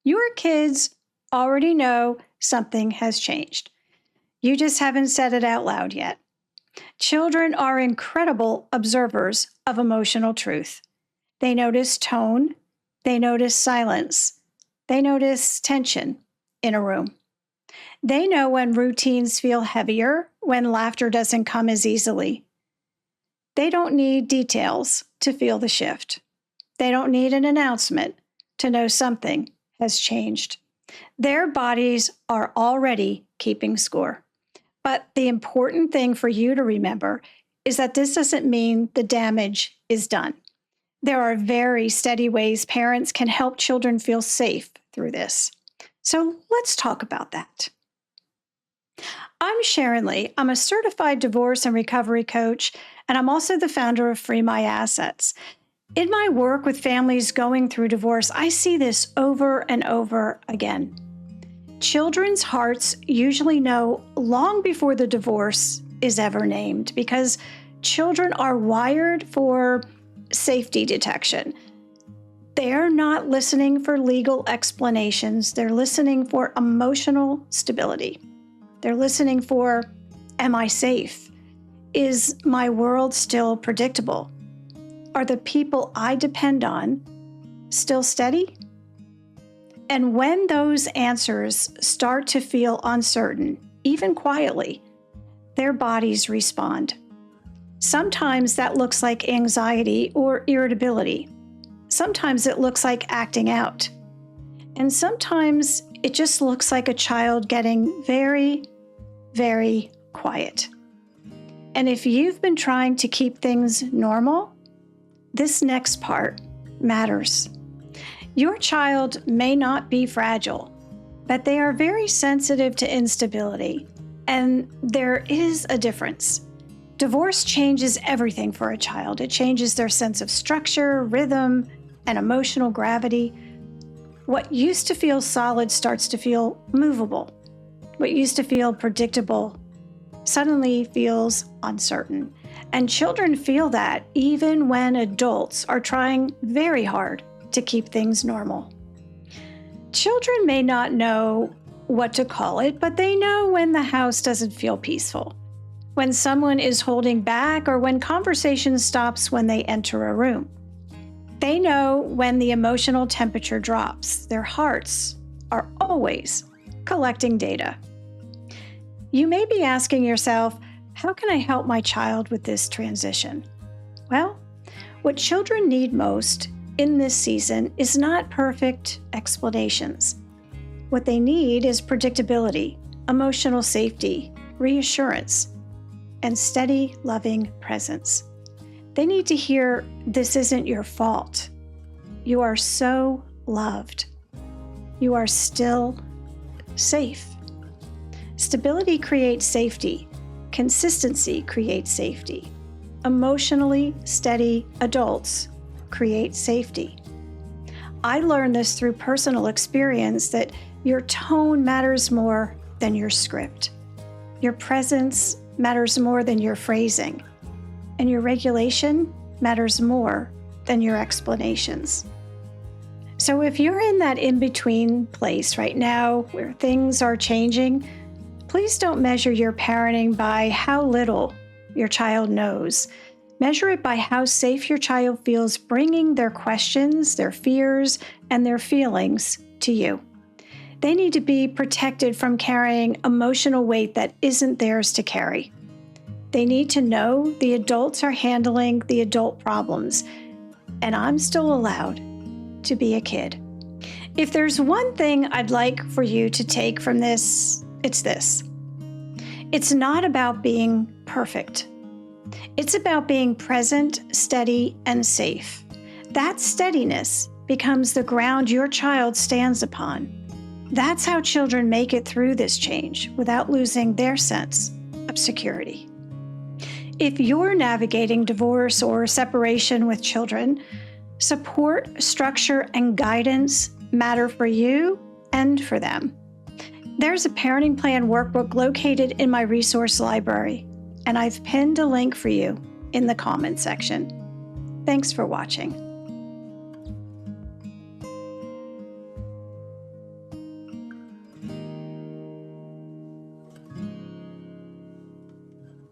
Your kids already know something has changed. You just haven't said it out loud yet. Children are incredible observers of emotional truth. They notice tone, they notice silence, they notice tension in a room. They know when routines feel heavier, when laughter doesn't come as easily. They don't need details to feel the shift. They don't need an announcement to know something has changed. Their bodies are already keeping score. But the important thing for you to remember is that this doesn't mean the damage is done. There are very steady ways parents can help children feel safe through this. So let's talk about that. I'm Sharon Lee. I'm a certified divorce and recovery coach, and I'm also the founder of Free My Assets. In my work with families going through divorce, I see this over and over again. Children's hearts usually know long before the divorce is ever named because children are wired for safety detection. They're not listening for legal explanations. They're listening for emotional stability. They're listening for, am I safe? Is my world still predictable? Are the people I depend on still steady? And when those answers start to feel uncertain, even quietly, their bodies respond. Sometimes that looks like anxiety or irritability. Sometimes it looks like acting out. And sometimes it just looks like a child getting very, very quiet. And if you've been trying to keep things normal, this next part matters. Your child may not be fragile, but they are very sensitive to instability, and there is a difference. Divorce changes everything for a child. It changes their sense of structure, rhythm, and emotional gravity. What used to feel solid starts to feel movable. What used to feel predictable suddenly feels uncertain. And children feel that even when adults are trying very hard to keep things normal. Children may not know what to call it, but they know when the house doesn't feel peaceful, when someone is holding back, or when conversation stops when they enter a room. They know when the emotional temperature drops. Their hearts are always collecting data. You may be asking yourself, how can I help my child with this transition? Well, what children need most in this season is not perfect explanations. What they need is predictability, emotional safety, reassurance, and steady, loving presence. They need to hear, this isn't your fault. You are so loved. You are still safe. Stability creates safety. Consistency creates safety. Emotionally steady adults create safety. I learned this through personal experience that your tone matters more than your script. Your presence matters more than your phrasing. And your regulation matters more than your explanations. So if you're in that in-between place right now where things are changing, please don't measure your parenting by how little your child knows. Measure it by how safe your child feels bringing their questions, their fears, and their feelings to you. They need to be protected from carrying emotional weight that isn't theirs to carry. They need to know the adults are handling the adult problems, and I'm still allowed to be a kid. If there's one thing I'd like for you to take from this, it's this. It's not about being perfect. It's about being present, steady, and safe. That steadiness becomes the ground your child stands upon. That's how children make it through this change without losing their sense of security. If you're navigating divorce or separation with children, support, structure, and guidance matter for you and for them. There's a parenting plan workbook located in my resource library, and I've pinned a link for you in the comment section. Thanks for watching.